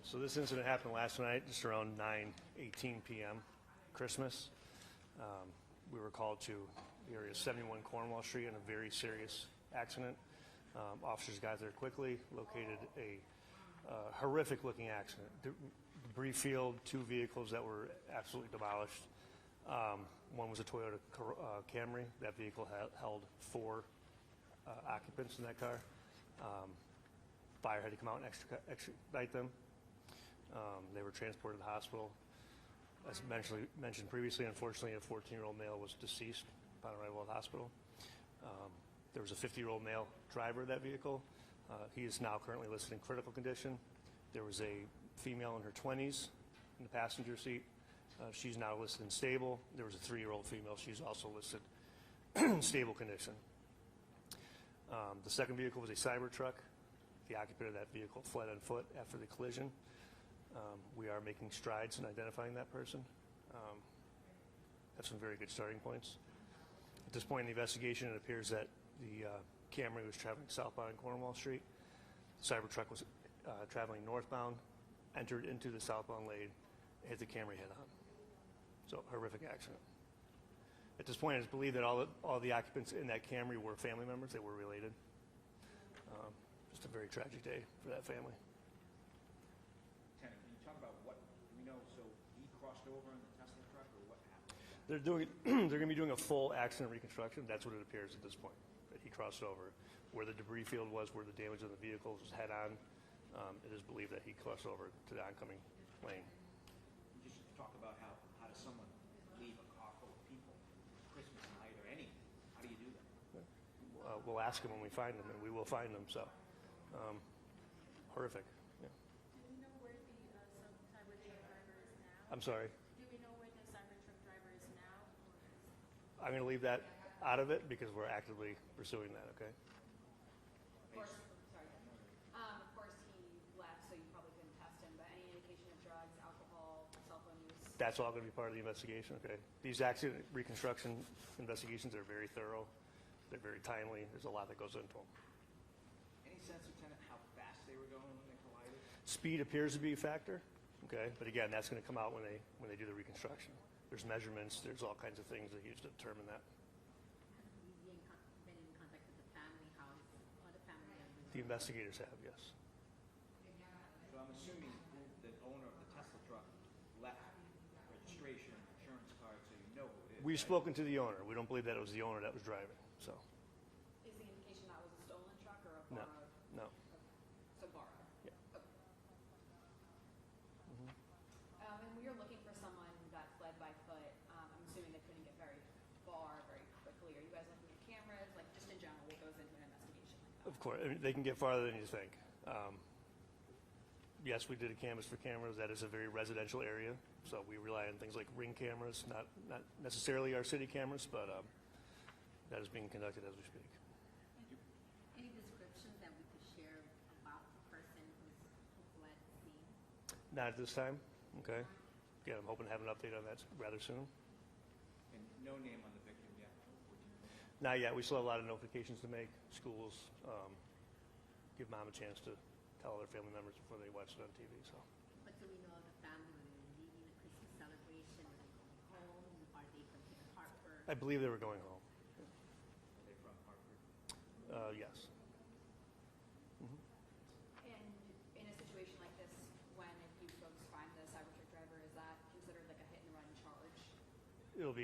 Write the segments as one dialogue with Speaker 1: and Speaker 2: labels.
Speaker 1: So this incident happened last night, just around 9:18 p.m., Christmas. We were called to the area of 71 Cornwall Street in a very serious accident. Officers got there quickly, located a horrific-looking accident. Debris field, two vehicles that were absolutely demolished. One was a Toyota Camry. That vehicle held four occupants in that car. Fire had to come out and extradite them. They were transported to the hospital. As mentioned previously, unfortunately, a 14-year-old male was deceased upon arrival at the hospital. There was a 50-year-old male driver of that vehicle. He is now currently listed in critical condition. There was a female in her 20s in the passenger seat. She's now listed in stable. There was a 3-year-old female. She's also listed in stable condition. The second vehicle was a Cybertruck. The occupant of that vehicle fled on foot after the collision. We are making strides in identifying that person. Have some very good starting points. At this point in the investigation, it appears that the Camry was traveling southbound on Cornwall Street. The Cybertruck was traveling northbound, entered into the southbound lane, and hit the Camry head-on. So, horrific accident. At this point, it's believed that all the occupants in that Camry were family members. They were related. Just a very tragic day for that family.
Speaker 2: Lieutenant, can you talk about what we know? So he crossed over in the Tesla truck, or what happened?
Speaker 1: They're going to be doing a full accident reconstruction. That's what it appears at this point. That he crossed over, where the debris field was, where the damage on the vehicle was head-on. It is believed that he crossed over to the oncoming lane.
Speaker 2: Just talk about how does someone leave a car full of people Christmas night or anything? How do you do that?
Speaker 1: We'll ask them when we find them, and we will find them. So, horrific. Yeah.
Speaker 3: Do we know where the Cybertruck driver is now?
Speaker 1: I'm sorry.
Speaker 3: Do we know where the Cybertruck driver is now?
Speaker 1: I'm going to leave that out of it because we're actively pursuing that. Okay.
Speaker 4: Of course, sorry. Of course, he left, so you probably couldn't test him. But any indication of drugs, alcohol, cell phone use?
Speaker 1: That's all going to be part of the investigation. Okay. These accident reconstruction investigations are very thorough. They're very timely. There's a lot that goes into them.
Speaker 2: Any sense, Lieutenant, how fast they were going when they collided?
Speaker 1: Speed appears to be a factor. Okay, but again, that's going to come out when they do the reconstruction. There's measurements. There's all kinds of things that use to determine that.
Speaker 5: Have you been in contact with the family? How is the family members?
Speaker 1: The investigators have, yes.
Speaker 2: So I'm assuming the owner of the Tesla truck left registration, insurance card, so you know who it is.
Speaker 1: We've spoken to the owner. We don't believe that it was the owner that was driving. So.
Speaker 4: Is the indication that was a stolen truck or a
Speaker 1: No.
Speaker 4: borrowed?
Speaker 1: No.
Speaker 4: So borrowed.
Speaker 1: Yeah.
Speaker 4: Okay. And we were looking for someone that fled by foot. I'm assuming they couldn't get very far very quickly. Are you guys looking at cameras? Like, just in general, what goes into an investigation like that?
Speaker 1: Of course, I mean, they can get farther than you think. Yes, we did a canvas for cameras. That is a very residential area, so we rely on things like Ring cameras, not necessarily our city cameras, but that is being conducted as we speak.
Speaker 5: Any descriptions that we could share about the person who fled the scene?
Speaker 1: Not at this time. Okay. Again, I'm hoping to have an update on that rather soon.
Speaker 2: And no name on the victim yet?
Speaker 1: Not yet. We still have a lot of notifications to make. Schools, give mom a chance to tell other family members before they watch it on TV. So.
Speaker 5: But do we know the family when they were leaving the Christmas celebration? Were they going home? Are they from here, Hartford?
Speaker 1: I believe they were going home.
Speaker 2: Are they from Hartford?
Speaker 1: Yes.
Speaker 4: And in a situation like this, when if you folks find the Cybertruck driver, is that considered like a hit and run charge?
Speaker 1: That'll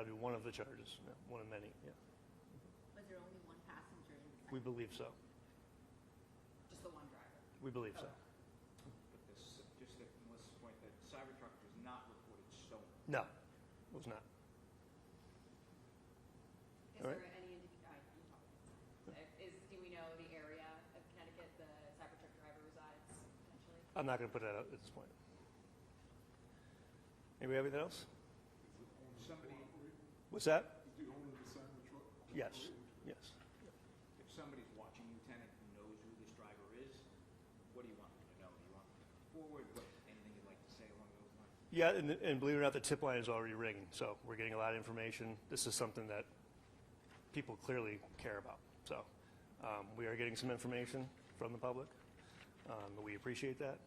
Speaker 1: be one of the charges, one of many. Yeah.
Speaker 5: Was there only one passenger in the
Speaker 1: We believe so.
Speaker 4: Just the one driver?
Speaker 1: We believe so.
Speaker 2: But this, just to Melissa's point, that Cybertruck was not reported stolen.
Speaker 1: No, it was not.
Speaker 4: Is
Speaker 1: All
Speaker 4: there
Speaker 1: right.
Speaker 4: any do we know the area of Connecticut the Cybertruck driver resides potentially?
Speaker 1: I'm not going to put that out at this point. Anybody have anything else?
Speaker 2: Somebody,
Speaker 1: What's that?
Speaker 6: Is the owner of the Cybertruck?
Speaker 1: Yes. Yes.
Speaker 2: if somebody's watching, Lieutenant, who knows who this driver is, what do you want them to know? Do you want them to come forward? Anything you'd like to say along those lines?
Speaker 1: Yeah, and believe it or not, the tip line is already ringing. So we're getting a lot of information. This is something that people clearly care about. So we are getting some information from the public. But we appreciate that.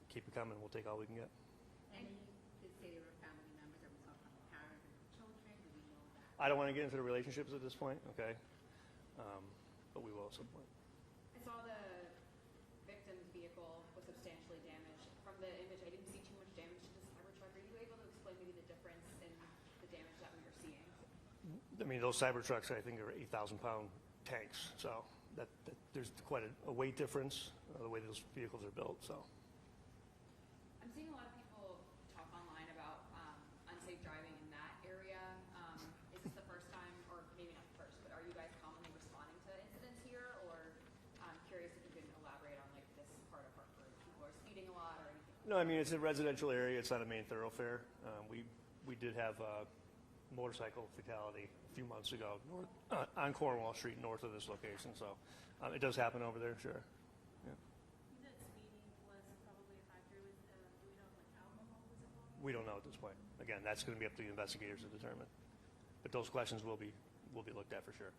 Speaker 1: Keep it coming. We'll take all we can get.
Speaker 5: And you did say they were family members. Are we talking about parents and children? Do we know that?
Speaker 1: I don't want to get into the relationships at this point, okay? But we will at some point.
Speaker 4: I saw the victim's vehicle was substantially damaged. From the image, I didn't see too much damage to the Cybertruck. Are you able to explain maybe the difference in the damage that we were seeing?
Speaker 1: I mean, those Cybertrucks, I think, are 8,000-pound tanks, so there's quite a weight difference, the way those vehicles are built, so.
Speaker 4: I'm seeing a lot of people talk online about unsafe driving in that area. Is this the first time, or maybe not the first, but are you guys commonly responding to incidents here? Or I'm curious if you can elaborate on like this part of Hartford. People are speeding a lot or anything?
Speaker 1: No, I mean, it's a residential area. It's not a main thoroughfare. We did have a motorcycle fatality a few months ago on Cornwall Street, north of this location. So it does happen over there, sure. Yeah.
Speaker 3: You said speeding was probably a factor. Do we know if like alcohol was involved?
Speaker 1: We don't know at this point. Again, that's going to be up to the investigators to determine. But those questions will be looked at for sure.